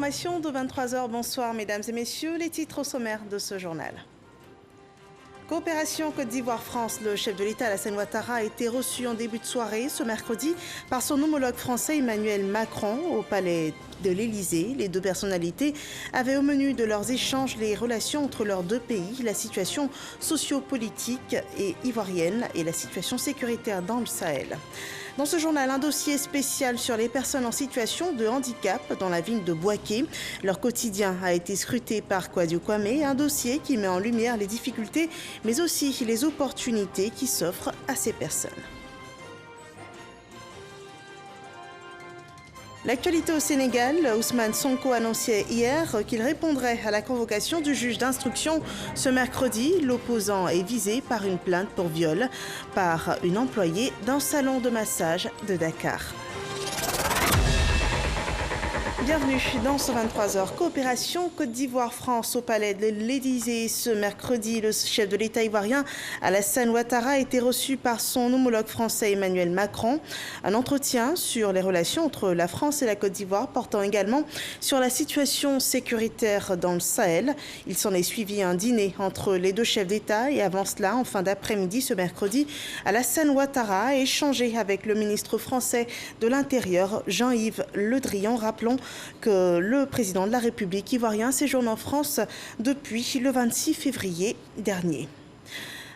L'information de 23 h. Bonsoir mesdames et messieurs, les titres au sommaire de ce journal. Coopération Côte d'Ivoire-France, le chef de l'État Alassane Ouattara a été reçu en début de soirée ce mercredi par son homologue français Emmanuel Macron au palais de l'Élysée. Les deux personnalités avaient au menu de leurs échanges les relations entre leurs deux pays, la situation socio-politique et ivoirienne et la situation sécuritaire dans le Sahel. Dans ce journal, un dossier spécial sur les personnes en situation de handicap dans la ville de Bouaké. Leur quotidien a été scruté par Kwadio Kwame, un dossier qui met en lumière les difficultés mais aussi les opportunités qui s'offrent à ces personnes. L'actualité au Sénégal, Ousmane Sonko annonçait hier qu'il répondrait à la convocation du juge d'instruction ce mercredi. L'opposant est visé par une plainte pour viol par une employée d'un salon de massage de Dakar. Bienvenue dans ce 23 h. Coopération Côte d'Ivoire-France au palais de l'Élysée. Ce mercredi, le chef de l'État ivoirien Alassane Ouattara a été reçu par son homologue français Emmanuel Macron. Un entretien sur les relations entre la France et la Côte d'Ivoire portant également sur la situation sécuritaire dans le Sahel. Il s'en est suivi un dîner entre les deux chefs d'État et avant cela, en fin d'après-midi ce mercredi, Alassane Ouattara a échangé avec le ministre français de l'Intérieur Jean-Yves Le Drian. Rappelons que le président de la République ivoirien séjourne en France depuis le 26 février dernier.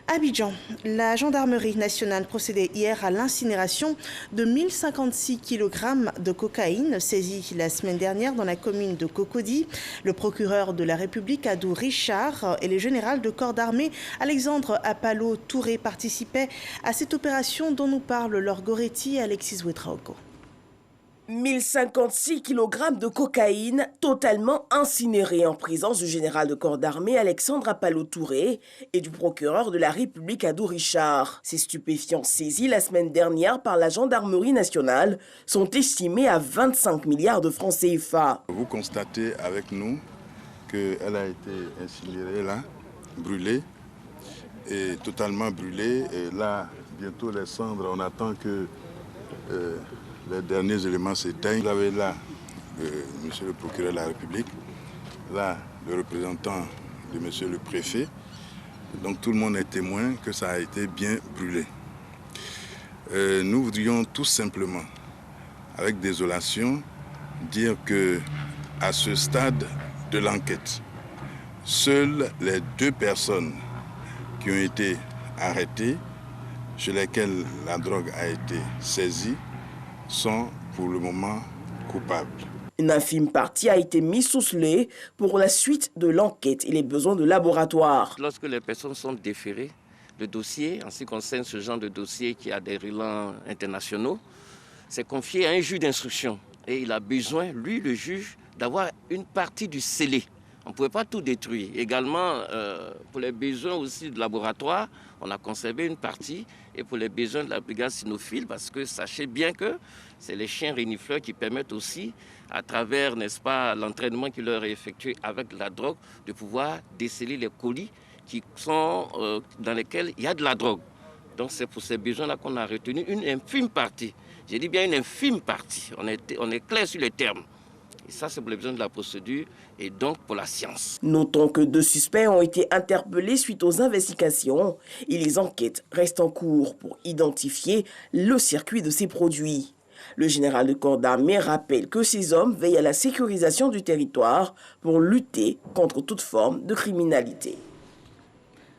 Abidjan, la gendarmerie nationale procédait hier à l'incinération de 1056 kg de cocaïne saisie la semaine dernière dans la commune de Cocody. Le procureur de la République, Adou Richard, et le général de corps d'armée, Alexandre Apalo Touré, participaient à cette opération dont nous parle Laure Goretti et Alexis Ouetraogo. 1056 kg de cocaïne totalement incinérée en présence du général de corps d'armée Alexandre Apalo Touré et du procureur de la République Adou Richard. Ces stupéfiants saisis la semaine dernière par la gendarmerie nationale sont estimés à 25 milliards de francs CFA. Vous constatez avec nous qu'elle a été incinérée là, brûlée, et totalement brûlée. Et là, bientôt les cendres, on attend que les derniers éléments s'éteignent. Vous avez là monsieur le procureur de la République, là le représentant de monsieur le préfet. Donc tout le monde est témoin que ça a été bien brûlé. Nous voudrions tout simplement, avec désolation, dire que à ce stade de l'enquête, seules les deux personnes qui ont été arrêtées, chez lesquelles la drogue a été saisie, sont pour le moment coupables. Une infime partie a été mise sous scellé pour la suite de l'enquête et les besoins de laboratoire. Lorsque les personnes sont déférées, le dossier, en ce qui concerne ce genre de dossier qui a des relents internationaux, c'est confié à un juge d'instruction. Et il a besoin, lui, le juge, d'avoir une partie du scellé. On ne pouvait pas tout détruire. Également, pour les besoins aussi de laboratoire, on a conservé une partie. Et pour les besoins de la brigade cynophile, parce que sachez bien que c'est les chiens renifleurs qui permettent aussi, à travers, n'est-ce pas, l'entraînement qui leur est effectué avec la drogue, de pouvoir déceler les colis qui sont, dans lesquels il y a de la drogue. Donc c'est pour ces besoins-là qu'on a retenu une infime partie. J'ai dit bien une infime partie. On est clair sur les termes. Et ça, c'est pour les besoins de la procédure et donc pour la science. Notons que 2 suspects ont été interpellés suite aux investigations et les enquêtes restent en cours pour identifier le circuit de ces produits. Le général de corps d'armée rappelle que ces hommes veillent à la sécurisation du territoire pour lutter contre toute forme de criminalité.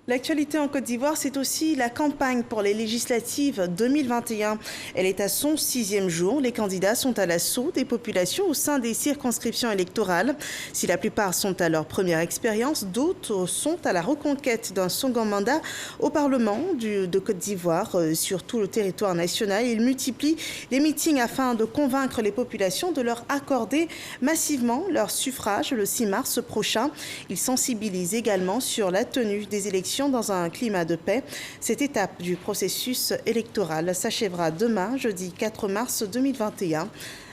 L'actualité en Côte d'Ivoire, c'est aussi la campagne pour les législatives 2021. Elle est à son 6e jour. Les candidats sont à l'assaut des populations au sein des circonscriptions électorales. Si la plupart sont à leur première expérience, d'autres sont à la reconquête d'un second mandat au Parlement de Côte d'Ivoire sur tout le territoire national. Ils multiplient les meetings afin de convaincre les populations de leur accorder massivement leur suffrage le 6 mars prochain. Ils sensibilisent également sur la tenue des élections dans un climat de paix. Cette étape du processus électoral s'achèvera demain, jeudi 4 mars 2021,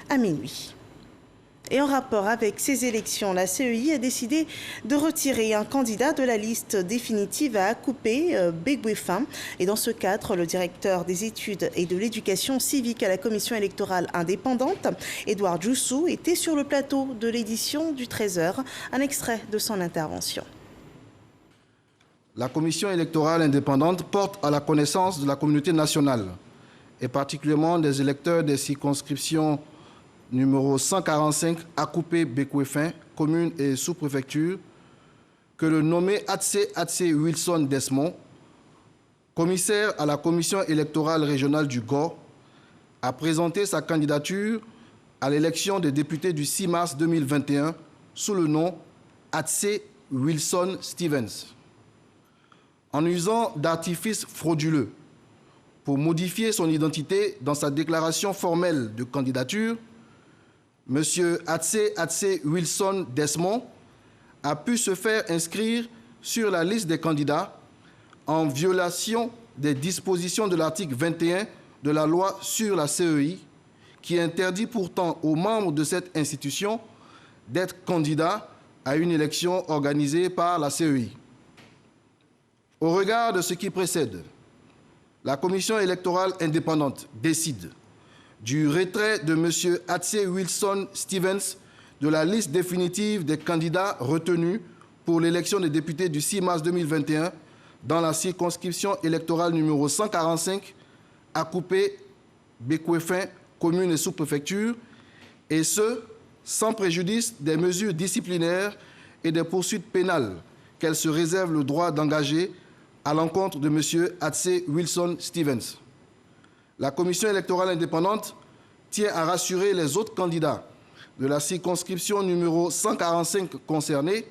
à minuit. Et en rapport avec ces élections, la CEI a décidé de retirer un candidat de la liste définitive à Akupé Begwefin. Et dans ce cadre, le directeur des études et de l'éducation civique à la commission électorale indépendante, Edouard Joussou, était sur le plateau de l'édition du 13h. Un extrait de son intervention. La commission électorale indépendante porte à la connaissance de la communauté nationale et particulièrement des électeurs des circonscriptions numéro 145 Akupé Begwefin, commune et sous-préfecture, que le nommé Atse Wilson Desmond, commissaire à la commission électorale régionale du Gor, a présenté sa candidature à l'élection des députés du 6 mars 2021 sous le nom Atse Wilson Stevens. En usant d'artifices frauduleux pour modifier son identité dans sa déclaration formelle de candidature, M. Atse Wilson Desmond a pu se faire inscrire sur la liste des candidats en violation des dispositions de l'article 21 de la loi sur la CEI, qui interdit pourtant aux membres de cette institution d'être candidats à une élection organisée par la CEI. Au regard de ce qui précède, la commission électorale indépendante décide du retrait de M. Atse Wilson Stevens de la liste définitive des candidats retenus pour l'élection des députés du 6 mars 2021 dans la circonscription électorale numéro 145, Akupé Begwefin, commune et sous-préfecture, et ce, sans préjudice des mesures disciplinaires et des poursuites pénales qu'elle se réserve le droit d'engager à l'encontre de M. Atse Wilson Stevens. La commission électorale indépendante tient à rassurer les autres candidats de la circonscription numéro 145 concernée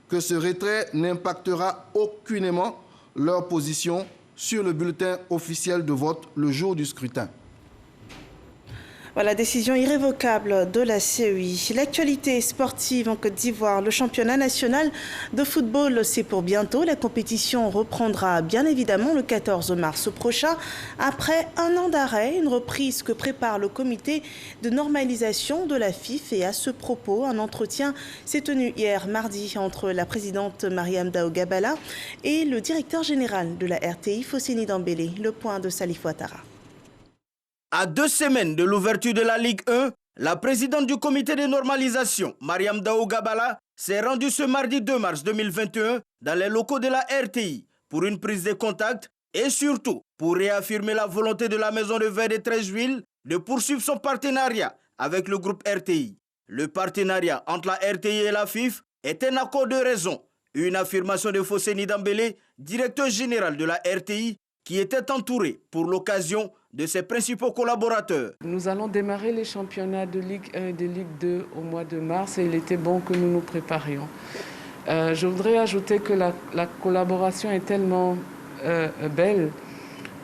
que ce retrait n'impactera aucunement leur position sur le bulletin officiel de vote le jour du scrutin. Voilà, décision irrévocable de la CEI. L'actualité sportive en Côte d'Ivoire, le championnat national de football, c'est pour bientôt. La compétition reprendra bien évidemment le 14 mars prochain, après un an d'arrêt, une reprise que prépare le comité de normalisation de la FIF. Et à ce propos, un entretien s'est tenu hier mardi entre la présidente Mariam Dao Gabala et le directeur général de la RTI, Fosseni Dambélé. Le point de Salif Ouattara. À 2 semaines de l'ouverture de la Ligue 1, la présidente du comité de normalisation, Mariam Dao Gabala, s'est rendue ce mardi 2 mars 2021 dans les locaux de la RTI pour une prise de contact et surtout pour réaffirmer la volonté de la Maison de Verre de Treichville de poursuivre son partenariat avec le groupe RTI. Le partenariat entre la RTI et la FIF est un accord de raison. Une affirmation de Fosseni Dambélé, directeur général de la RTI, qui était entouré pour l'occasion de ses principaux collaborateurs. Nous allons démarrer les championnats de Ligue 1 et de Ligue 2 au mois de mars et il était bon que nous nous préparions. Je voudrais ajouter que la collaboration est tellement belle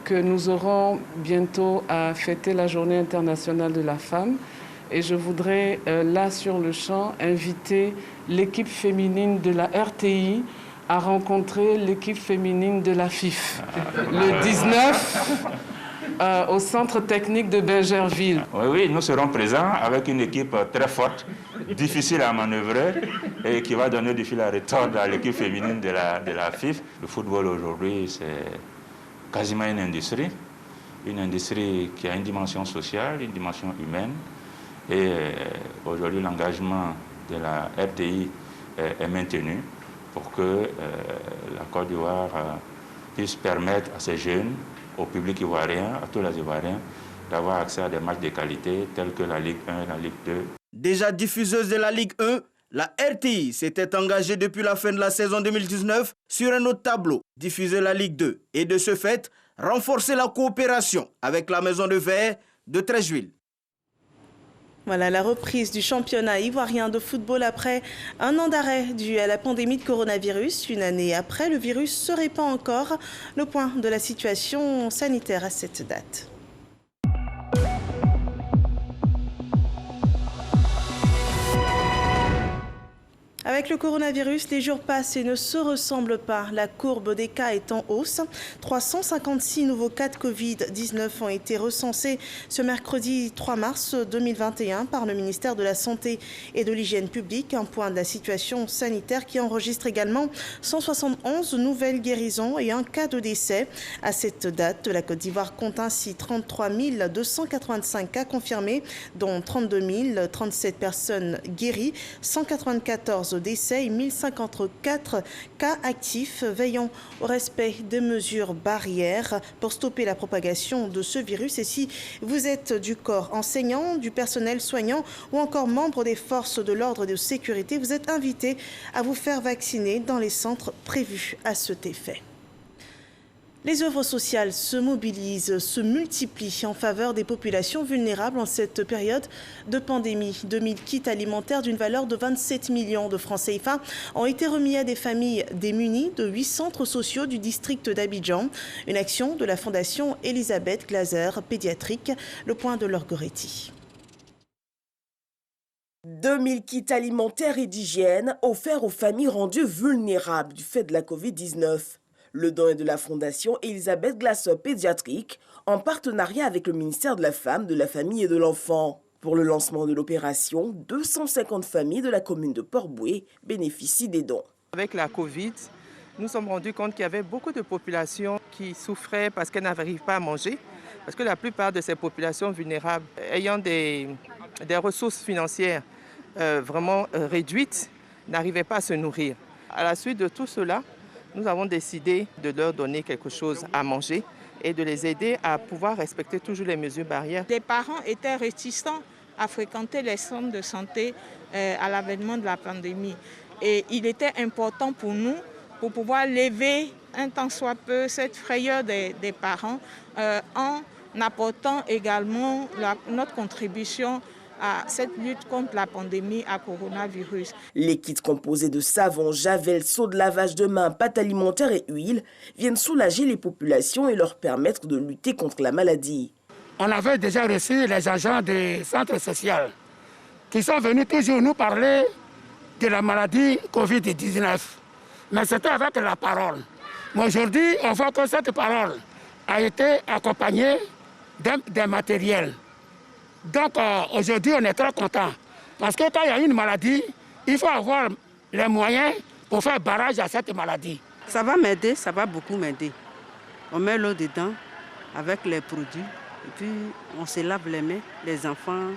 que nous aurons bientôt à fêter la Journée internationale de la femme. Et je voudrais, là sur le champ, inviter l'équipe féminine de la RTI à rencontrer l'équipe féminine de la FIF le 19 au centre technique de Bergerville. Oui, nous serons présents avec une équipe très forte, difficile à manœuvrer et qui va donner du fil à retordre à l'équipe féminine de la FIF. Le football aujourd'hui, c'est quasiment une industrie qui a une dimension sociale, une dimension humaine. Et aujourd'hui, l'engagement de la RTI est maintenu pour que la Côte d'Ivoire puisse permettre à ces jeunes, au public ivoirien, à tous les Ivoiriens, d'avoir accès à des matchs de qualité tels que la Ligue 1 et la Ligue 2. Déjà diffuseuse de la Ligue 1, la RTI s'était engagée depuis la fin de la saison 2019 sur un autre tableau, diffuser la Ligue 2, et de ce fait, renforcer la coopération avec la Maison de Verre de Treichville. Voilà la reprise du championnat ivoirien de football après un an d'arrêt dû à la pandémie de coronavirus. Une année après, le virus se répand encore. Le point de la situation sanitaire à cette date. Avec le coronavirus, les jours passent et ne se ressemblent pas. La courbe des cas est en hausse. 356 nouveaux cas de Covid-19 ont été recensés ce mercredi 3 mars 2021 par le ministère de la Santé et de l'Hygiène publique. Un point de la situation sanitaire qui enregistre également 171 nouvelles guérisons et un cas de décès. À cette date, la Côte d'Ivoire compte ainsi 33 285 cas confirmés, dont 32 037 personnes guéries, 194 décès et 1054 cas actifs. Veillons au respect des mesures barrières pour stopper la propagation de ce virus. Et si vous êtes du corps enseignant, du personnel soignant ou encore membre des forces de l'ordre et de sécurité, vous êtes invité à vous faire vacciner dans les centres prévus à cet effet. Les œuvres sociales se mobilisent, se multiplient en faveur des populations vulnérables en cette période de pandémie. 2000 kits alimentaires d'une valeur de 27 millions de francs CFA ont été remis à des familles démunies de 8 centres sociaux du district d'Abidjan. Une action de la Fondation Elisabeth Glaser Pédiatrique, le point de Laure Goretti. 2000 kits alimentaires et d'hygiène offerts aux familles rendues vulnérables du fait de la Covid-19. Le don est de la Fondation Elisabeth Glaser Pédiatrique en partenariat avec le ministère de la Femme, de la Famille et de l'Enfant. Pour le lancement de l'opération, 250 familles de la commune de Port-Bouët bénéficient des dons. Avec la Covid, nous nous sommes rendus compte qu'il y avait beaucoup de populations qui souffraient parce qu'elles n'arrivent pas à manger. Parce que la plupart de ces populations vulnérables, ayant des ressources financières vraiment réduites, n'arrivaient pas à se nourrir. À la suite de tout cela, nous avons décidé de leur donner quelque chose à manger et de les aider à pouvoir respecter toujours les mesures barrières. Les parents étaient réticents à fréquenter les centres de santé à l'avènement de la pandémie. Et il était important pour nous, pour pouvoir lever un tant soit peu cette frayeur des parents en apportant également notre contribution à cette lutte contre la pandémie à coronavirus. Les kits composés de savon, javel, seaux de lavage de mains, pâtes alimentaires et huile viennent soulager les populations et leur permettre de lutter contre la maladie. On avait déjà reçu les agents des centres sociaux qui sont venus toujours nous parler de la maladie Covid-19. Mais c'était avec la parole. Mais aujourd'hui, on voit que cette parole a été accompagnée d'un matériel. Donc aujourd'hui, on est très content. Parce que quand il y a une maladie, il faut avoir les moyens pour faire barrage à cette maladie. Ça va m'aider, ça va beaucoup m'aider. On met l'eau dedans avec les produits. Et puis on se lave les mains, les enfants,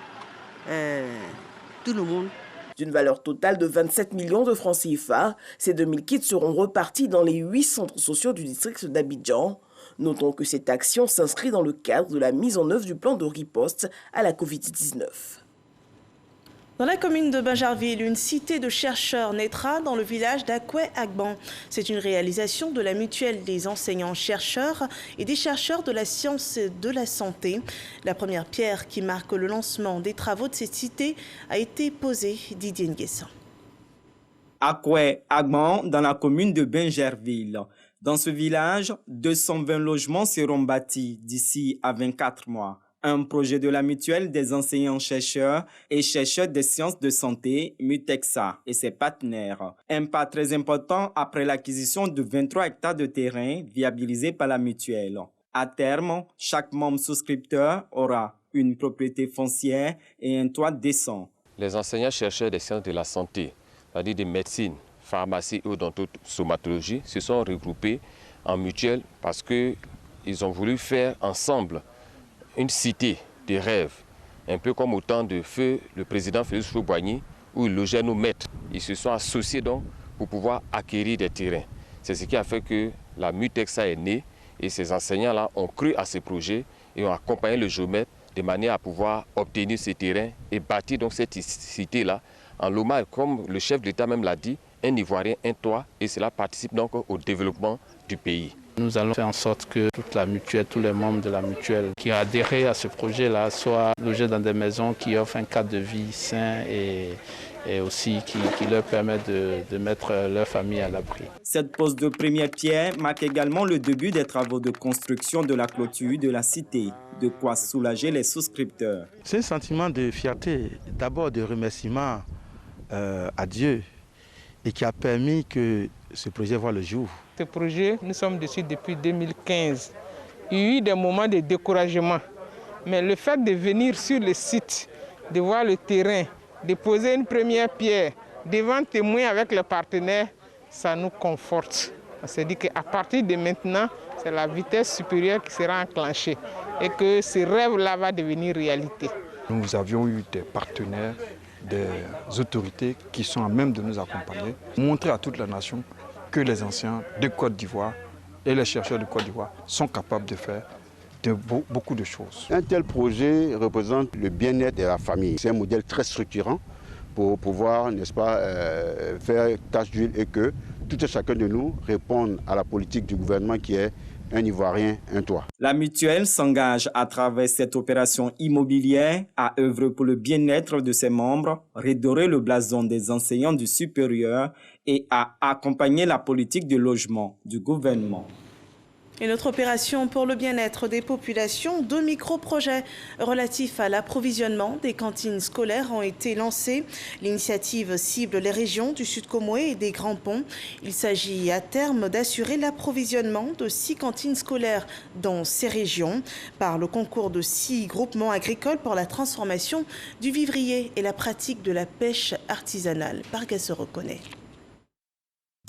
tout le monde. D'une valeur totale de 27 millions de francs CFA, ces 2000 kits seront repartis dans les 8 centres sociaux du district d'Abidjan. Notons que cette action s'inscrit dans le cadre de la mise en œuvre du plan de riposte à la Covid-19. Dans la commune de Bingerville, une cité de chercheurs naîtra dans le village d'Akoué-Agban. C'est une réalisation de la mutuelle des enseignants-chercheurs et des chercheurs de la science et de la santé. La première pierre qui marque le lancement des travaux de cette cité a été posée. Didier Nguessan. Akoué-Agban, dans la commune de Bingerville. Dans ce village, 220 logements seront bâtis d'ici à 24 mois. Un projet de la mutuelle des enseignants-chercheurs et chercheurs des sciences de santé, Mutexa, et ses partenaires. Un pas très important après l'acquisition de 23 hectares de terrain viabilisés par la mutuelle. À terme, chaque membre souscripteur aura une propriété foncière et un toit décent. Les enseignants-chercheurs des sciences de la santé, c'est-à-dire des médecines, pharmacie ou odontostomatologie, se sont regroupés en mutuelle parce qu'ils ont voulu faire ensemble une cité des rêves, un peu comme au temps de feu le président Félix Houphouët-Boigny, où il logeait nos maîtres. Ils se sont associés donc pour pouvoir acquérir des terrains. C'est ce qui a fait que la Mutexa est née et ces enseignants-là ont cru à ces projets et ont accompagné le géomètre de manière à pouvoir obtenir ces terrains et bâtir donc cette cité-là en l'hommage, comme le chef de l'État même l'a dit, un Ivoirien, un toit, et cela participe donc au développement du pays. Nous allons faire en sorte que toute la mutuelle, tous les membres de la mutuelle qui ont adhéré à ce projet-là soient logés dans des maisons qui offrent un cadre de vie sain et aussi qui leur permettent de mettre leur famille à l'abri. Cette pose de première pierre marque également le début des travaux de construction de la clôture de la cité, de quoi soulager les souscripteurs. C'est un sentiment de fierté, d'abord de remerciement à Dieu et qui a permis que ce projet voit le jour. Ce projet, nous sommes dessus depuis 2015. Il y a eu des moments de découragement, mais le fait de venir sur le site, de voir le terrain, de poser une première pierre, devant témoin avec les partenaires, ça nous conforte. On s'est dit qu'à partir de maintenant, c'est la vitesse supérieure qui sera enclenchée et que ce rêve-là va devenir réalité. Nous avions eu des partenaires, des autorités qui sont à même de nous accompagner, montrer à toute la nation que les anciens de Côte d'Ivoire et les chercheurs de Côte d'Ivoire sont capables de faire beaucoup de choses. Un tel projet représente le bien-être de la famille. C'est un modèle très structurant pour pouvoir, n'est-ce pas, faire tâche d'huile et que tout et chacun de nous réponde à la politique du gouvernement qui est un Ivoirien, un toit. La mutuelle s'engage à travers cette opération immobilière à œuvrer pour le bien-être de ses membres, redorer le blason des enseignants du supérieur et à accompagner la politique de logement du gouvernement. Et notre opération pour le bien-être des populations, 2 micro-projets relatifs à l'approvisionnement des cantines scolaires ont été lancés. L'initiative cible les régions du Sud Comoé et des Grands Ponts. Il s'agit à terme d'assurer l'approvisionnement de 6 cantines scolaires dans ces régions par le concours de 6 groupements agricoles pour la transformation du vivrier et la pratique de la pêche artisanale. Parga se reconnaît.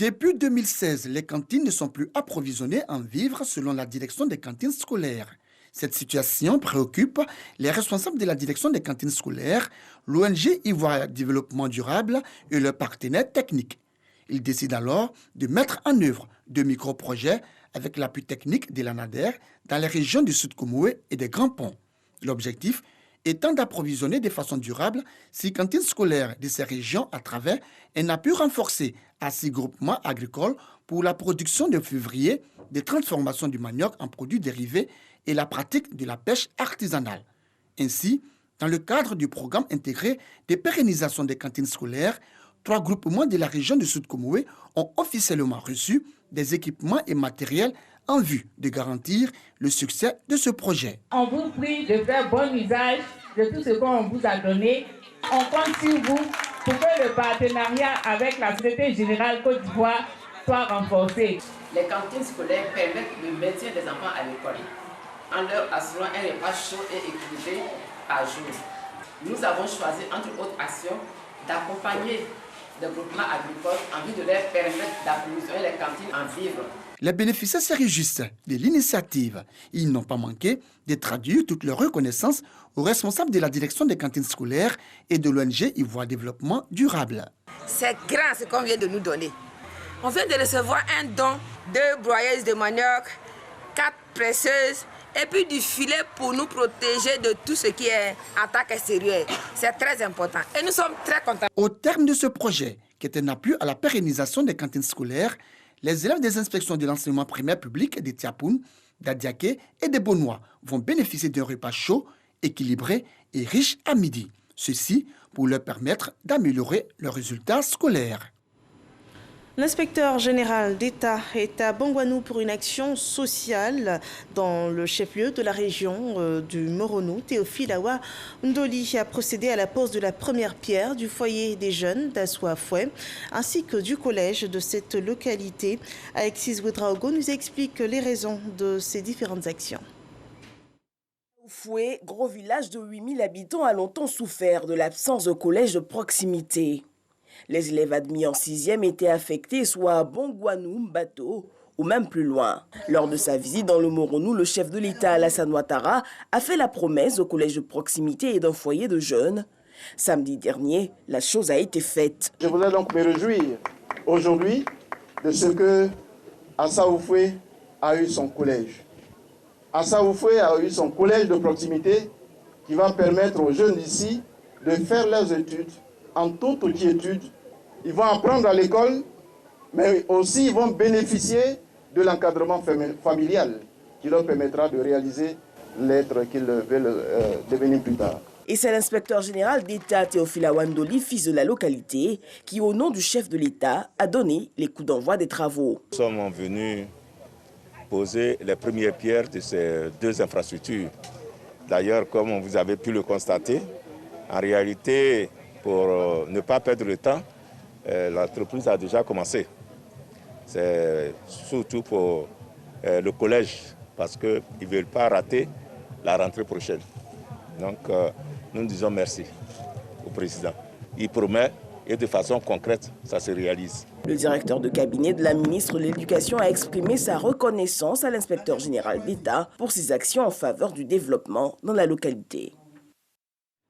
Depuis 2016, les cantines ne sont plus approvisionnées en vivres selon la direction des cantines scolaires. Cette situation préoccupe les responsables de la direction des cantines scolaires, l'ONG Ivoire Développement Durable et leurs partenaires techniques. Ils décident alors de mettre en œuvre 2 micro-projets avec l'appui technique de l'ANADER dans les régions du Sud Comoé et des Grands Ponts. L'objectif étant d'approvisionner de façon durable 6 cantines scolaires de ces régions à travers un appui renforcé à 6 groupements agricoles pour la production de février, de transformation du manioc en produits dérivés et la pratique de la pêche artisanale. Ainsi, dans le cadre du programme intégré de pérennisation des cantines scolaires, 3 groupements de la région du Sud Comoé ont officiellement reçu des équipements et matériels en vue de garantir le succès de ce projet. On vous prie de faire bon usage de tout ce qu'on vous a donné. On compte sur vous pour que le partenariat avec la Société Générale Côte d'Ivoire soit renforcé. Les cantines scolaires permettent le maintien des enfants à l'école en leur assurant un repas chaud et équilibré par jour. Nous avons choisi, entre autres actions, d'accompagner des groupements agricoles en vue de leur permettre d'approvisionner les cantines en vivres. Les bénéficiaires se réjouissent de l'initiative. Ils n'ont pas manqué de traduire toute leur reconnaissance aux responsables de la direction des cantines scolaires et de l'ONG Ivoire Développement Durable. C'est grand ce qu'on vient de nous donner. On vient de recevoir un don de broyeuses de manioc, 4 presseuses et puis du filet pour nous protéger de tout ce qui est attaque extérieure. C'est très important et nous sommes très contents. Au terme de ce projet, qui est un appui à la pérennisation des cantines scolaires, les élèves des inspections de l'enseignement primaire public de Tiapoun, d'Adiaké et de Bonois vont bénéficier d'un repas chaud, équilibré et riche à midi. Ceci pour leur permettre d'améliorer leurs résultats scolaires. L'inspecteur général d'État est à Bongouanou pour une action sociale dans le chef-lieu de la région du Moronou. Théophile Awa Ndoli a procédé à la pose de la première pierre du foyer des jeunes d'Assoafoué ainsi que du collège de cette localité. Alexis Ouedraogo nous explique les raisons de ces différentes actions. Foué, gros village de 8000 habitants, a longtemps souffert de l'absence de collège de proximité. Les élèves admis en 6e étaient affectés soit à Bongouanou, Mbato ou même plus loin. Lors de sa visite dans le Moronou, le chef de l'État Alassane Ouattara a fait la promesse au collège de proximité et d'un foyer de jeunes. Samedi dernier, la chose a été faite. Je voudrais donc me réjouir aujourd'hui de ce que Assaoufoué a eu son collège. Assaoufoué a eu son collège de proximité qui va permettre aux jeunes d'ici de faire leurs études en toute quiétude. Ils vont apprendre à l'école, mais aussi ils vont bénéficier de l'encadrement familial qui leur permettra de réaliser l'être qu'ils veulent devenir plus tard. Et c'est l'inspecteur général d'État Théophile Awa Ndoli, fils de la localité, qui au nom du chef de l'État a donné les coups d'envoi des travaux. Nous sommes venus poser les premières pierres de ces 2 infrastructures. D'ailleurs, comme vous avez pu le constater, en réalité, pour ne pas perdre le temps, l'entreprise a déjà commencé. C'est surtout pour le collège, parce qu'ils ne veulent pas rater la rentrée prochaine. Donc, nous disons merci au président. Il promet et de façon concrète, ça se réalise. Le directeur de cabinet de la ministre de l'Éducation a exprimé sa reconnaissance à l'inspecteur général d'État pour ses actions en faveur du développement dans la localité.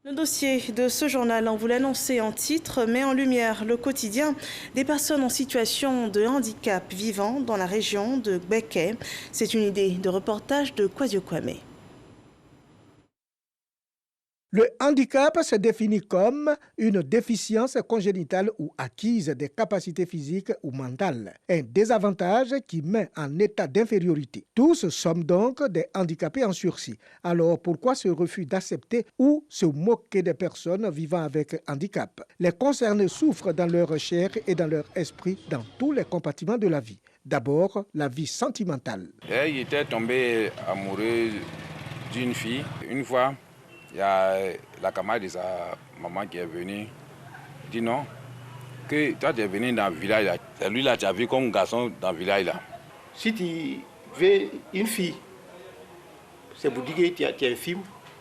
Le dossier de ce journal, on vous l'annonçait en titre, met en lumière le quotidien des personnes en situation de handicap vivant dans la région de Gbeke. C'est une idée de reportage de Kwasio Kwame. Le handicap se définit comme une déficience congénitale ou acquise des capacités physiques ou mentales, un désavantage qui met en état d'infériorité. Tous sommes donc des handicapés en sursis. Alors pourquoi ce refus d'accepter ou se moquer des personnes vivant avec handicap? Les concernés souffrent dans leur chair et dans leur esprit dans tous les compartiments de la vie. D'abord, la vie sentimentale. Il était tombé amoureux d'une fille. Une fois, il y a la camarade de sa maman qui est venue. Il dit non, que toi tu es venu dans le village là. C'est lui là, tu as vu comme garçon dans le village là. Si tu veux une fille, c'est pour dire que tu es infime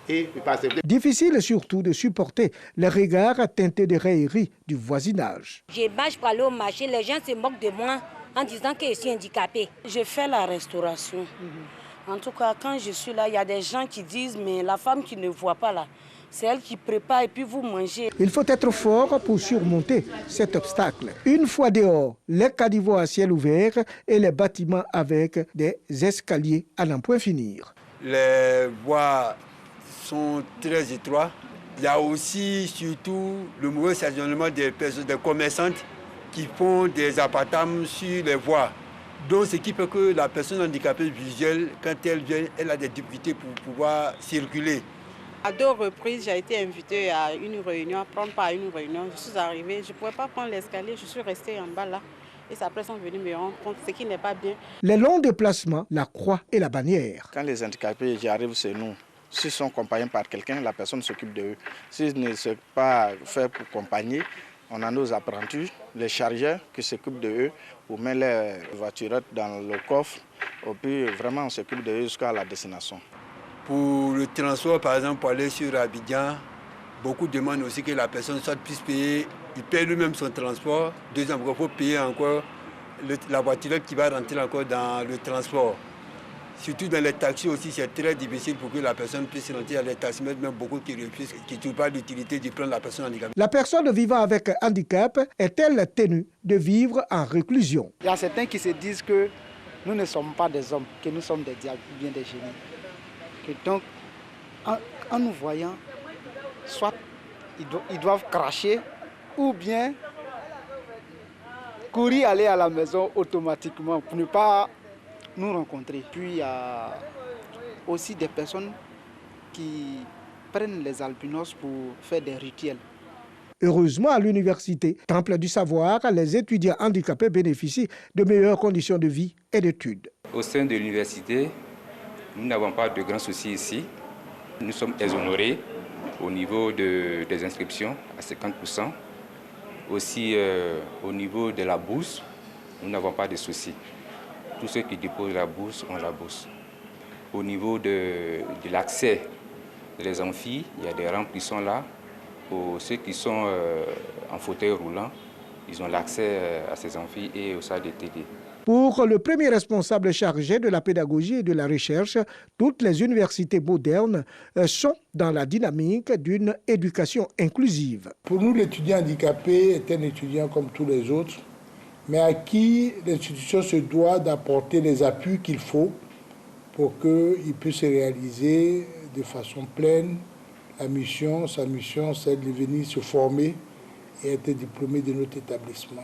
et pas accepter. Difficile surtout de supporter les regards teintés de raillerie du voisinage. Je marche pour aller au marché, les gens se moquent de moi en disant que je suis handicapée. Je fais la restauration. En tout cas, quand je suis là, il y a des gens qui disent, mais la femme qui ne voit pas là, c'est elle qui prépare et puis vous mangez. Il faut être fort pour surmonter cet obstacle. Une fois dehors, les caniveaux à ciel ouvert et les bâtiments avec des escaliers à n'en point finir. Les voies sont très étroites. Il y a aussi surtout le mauvais stationnement des personnes, des commerçantes qui font des appartements sur les voies. Donc, ce qui fait que la personne handicapée visuelle, quand elle vient, elle a des difficultés pour pouvoir circuler. À 2 reprises, j'ai été invitée à une réunion, à prendre part à une réunion. Je suis arrivée, je ne pouvais pas prendre l'escalier, je suis restée en bas là. Et après, ils sont venus me rendre compte, ce qui n'est pas bien. Les longs déplacements, la croix et la bannière. Quand les handicapés arrivent chez nous, s'ils sont accompagnés par quelqu'un, la personne s'occupe d'eux. S'ils ne sont pas faits pour accompagner, on a nos apprentis, les chargeurs qui s'occupent d'eux, pour mettre les voiturettes dans le coffre, et puis vraiment on s'occupe d'eux jusqu'à la destination. Pour le transport, par exemple, pour aller sur Abidjan, beaucoup demandent aussi que la personne soit puisse payer. Il paye lui-même son transport. Deuxième, il faut payer encore la voiturette qui va rentrer encore dans le transport. Surtout dans les taxis aussi, c'est très difficile pour que la personne puisse rentrer dans les taxis, même beaucoup qui refusent, qui ne trouvent pas l'utilité de prendre la personne handicapée. La personne vivant avec handicap est-elle tenue de vivre en réclusion? Il y a certains qui se disent que nous ne sommes pas des hommes, que nous sommes des diables ou bien des génies. Que donc, en nous voyant, soit ils doivent cracher ou bien courir aller à la maison automatiquement pour ne pas nous rencontrer. Puis il y a aussi des personnes qui prennent les albinos pour faire des rituels. Heureusement, à l'université Temple du Savoir, les étudiants handicapés bénéficient de meilleures conditions de vie et d'études. Au sein de l'université, nous n'avons pas de grands soucis ici. Nous sommes exonérés au niveau des inscriptions à 50%. Aussi au niveau de la bourse, nous n'avons pas de soucis. Tous ceux qui déposent la bourse ont la bourse. Au niveau de l'accès des amphis, il y a des rampes qui sont là. Pour ceux qui sont en fauteuil roulant, ils ont l'accès à ces amphis et aux salles de TD. Pour le premier responsable chargé de la pédagogie et de la recherche, toutes les universités modernes sont dans la dynamique d'une éducation inclusive. Pour nous, l'étudiant handicapé est un étudiant comme tous les autres, mais à qui l'institution se doit d'apporter les appuis qu'il faut pour qu'il puisse réaliser de façon pleine sa mission, c'est de venir se former et être diplômé de notre établissement.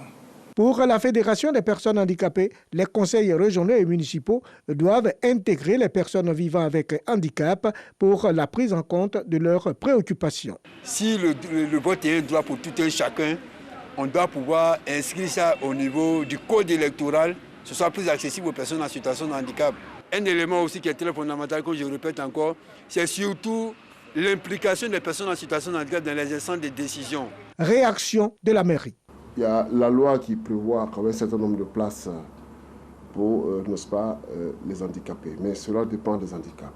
Pour la Fédération des personnes handicapées, les conseils régionaux et municipaux doivent intégrer les personnes vivant avec handicap pour la prise en compte de leurs préoccupations. Si le vote est un droit pour tout un chacun, on doit pouvoir inscrire ça au niveau du code électoral, que ce soit plus accessible aux personnes en situation de handicap. Un élément aussi qui est très fondamental, que je répète encore, c'est surtout l'implication des personnes en situation de handicap dans les instances de décision. Réaction de la mairie. Il y a la loi qui prévoit quand même un certain nombre de places pour, n'est-ce pas, les handicapés. Mais cela dépend des handicaps.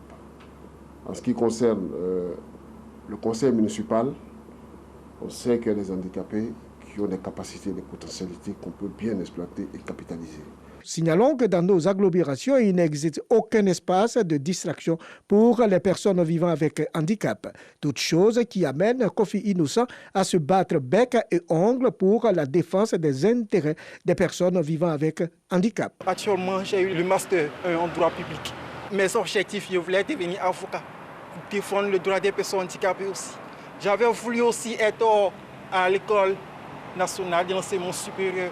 En ce qui concerne le conseil municipal, on sait qu'il y a des handicapés qui ont des capacités, des potentialités qu'on peut bien exploiter et capitaliser. Signalons que dans nos agglomérations, il n'existe aucun espace de distraction pour les personnes vivant avec handicap. Toute chose qui amène Kofi Innocent à se battre bec et ongle pour la défense des intérêts des personnes vivant avec handicap. Actuellement, j'ai eu le master en droit public. Mes objectifs, je voulais devenir avocat, défendre le droit des personnes handicapées aussi. J'avais voulu aussi être à l'école nationale d'enseignement supérieur,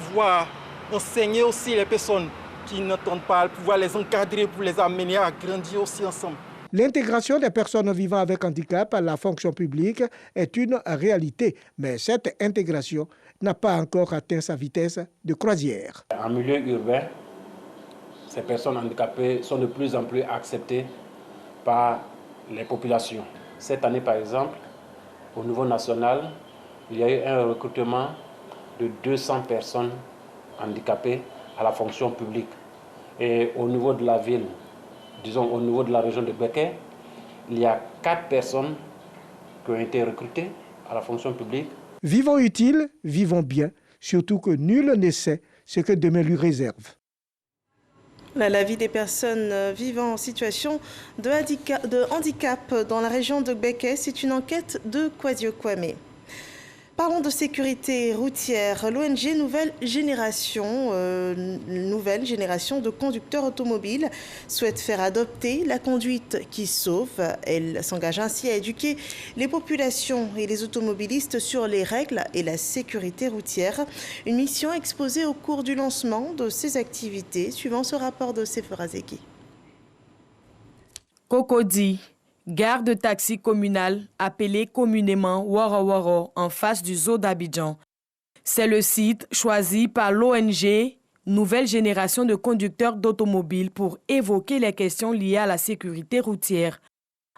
pouvoir enseigner aussi les personnes qui n'entendent pas, pouvoir les encadrer pour les amener à grandir aussi ensemble. L'intégration des personnes vivant avec handicap à la fonction publique est une réalité, mais cette intégration n'a pas encore atteint sa vitesse de croisière. En milieu urbain, ces personnes handicapées sont de plus en plus acceptées par les populations. Cette année, par exemple, au niveau national, il y a eu un recrutement de 200 personnes handicapés à la fonction publique. Et au niveau de la ville, disons au niveau de la région de Beké, il y a 4 personnes qui ont été recrutées à la fonction publique. Vivons utile, vivons bien, surtout que nul ne sait ce que demain lui réserve. La vie des personnes vivant en situation de handicap dans la région de Beké, c'est une enquête de Kwasio Kwame. Parlons de sécurité routière. L'ONG Nouvelle Génération de conducteurs automobiles souhaite faire adopter la conduite qui sauve. Elle s'engage ainsi à éduquer les populations et les automobilistes sur les règles et la sécurité routière. Une mission exposée au cours du lancement de ces activités, suivant ce rapport de Seferazeki. Cocody, gare de taxi communal appelée communément Woro Woro en face du zoo d'Abidjan. C'est le site choisi par l'ONG Nouvelle Génération de conducteurs d'automobiles pour évoquer les questions liées à la sécurité routière.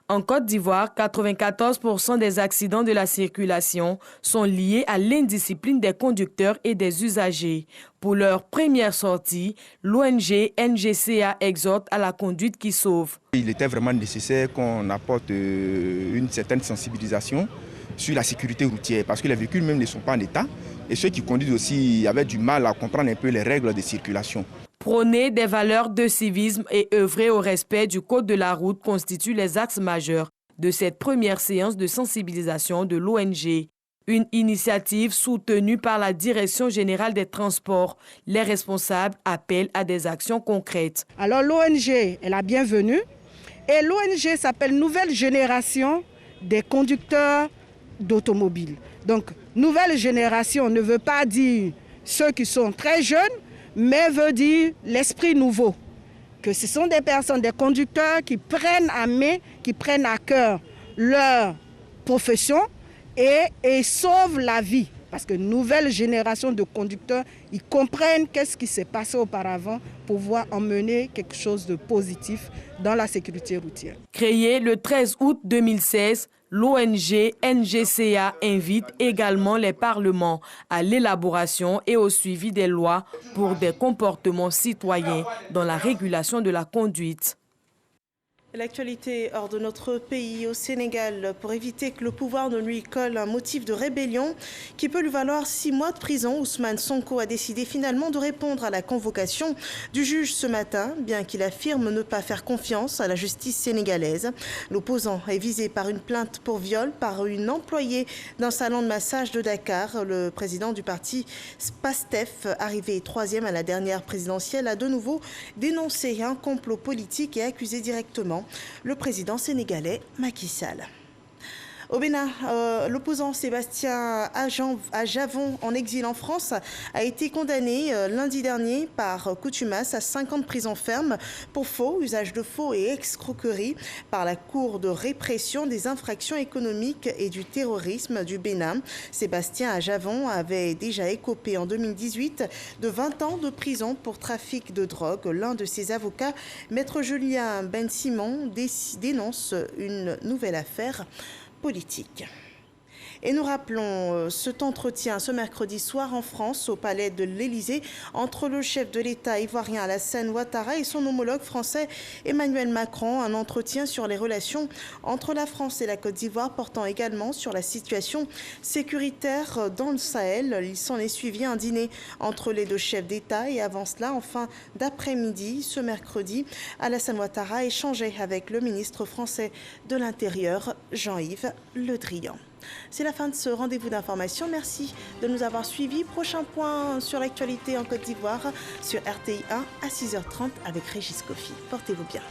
En Côte d'Ivoire, 94% des accidents de la circulation sont liés à l'indiscipline des conducteurs et des usagers. Pour leur première sortie, l'ONG NGCA exhorte à la conduite qui sauve. Il était vraiment nécessaire qu'on apporte une certaine sensibilisation sur la sécurité routière parce que les véhicules même ne sont pas en état et ceux qui conduisent aussi avaient du mal à comprendre un peu les règles de circulation. Prôner des valeurs de civisme et œuvrer au respect du code de la route constituent les axes majeurs de cette première séance de sensibilisation de l'ONG. Une initiative soutenue par la Direction générale des transports. Les responsables appellent à des actions concrètes. Alors l'ONG est la bienvenue et l'ONG s'appelle Nouvelle Génération des conducteurs d'automobiles. Donc nouvelle génération ne veut pas dire ceux qui sont très jeunes, mais veut dire l'esprit nouveau. Que ce sont des personnes, des conducteurs qui prennent à main, qui prennent à cœur leur profession et sauvent la vie. Parce que nouvelle génération de conducteurs, ils comprennent qu'est-ce qui s'est passé auparavant pour pouvoir emmener quelque chose de positif dans la sécurité routière. Créée le 13 août 2016, l'ONG NGCA invite également les parlements à l'élaboration et au suivi des lois pour des comportements citoyens dans la régulation de la conduite. L'actualité hors de notre pays, au Sénégal, pour éviter que le pouvoir ne lui colle un motif de rébellion qui peut lui valoir 6 mois de prison, Ousmane Sonko a décidé finalement de répondre à la convocation du juge ce matin, bien qu'il affirme ne pas faire confiance à la justice sénégalaise. L'opposant est visé par une plainte pour viol par une employée d'un salon de massage de Dakar. Le président du parti PASTEF, arrivé 3e à la dernière présidentielle, a de nouveau dénoncé un complot politique et accusé directement le président sénégalais Macky Sall. Au Bénin, l'opposant Sébastien Ajavon, en exil en France, a été condamné lundi dernier par contumace à 5 ans de prison ferme pour faux, usage de faux et escroquerie par la Cour de répression des infractions économiques et du terrorisme du Bénin. Sébastien Ajavon avait déjà écopé en 2018 de 20 ans de prison pour trafic de drogue. L'un de ses avocats, Maître Julien Ben Simon, dénonce une nouvelle affaire politique. Et nous rappelons cet entretien ce mercredi soir en France au palais de l'Élysée entre le chef de l'État ivoirien Alassane Ouattara et son homologue français Emmanuel Macron. Un entretien sur les relations entre la France et la Côte d'Ivoire portant également sur la situation sécuritaire dans le Sahel. Il s'en est suivi un dîner entre les deux chefs d'État et avant cela, en fin d'après-midi, ce mercredi, Alassane Ouattara échangeait avec le ministre français de l'Intérieur, Jean-Yves Le Drian. C'est la fin de ce rendez-vous d'information. Merci de nous avoir suivis. Prochain point sur l'actualité en Côte d'Ivoire sur RTI 1 à 6h30 avec Régis Kofi. Portez-vous bien.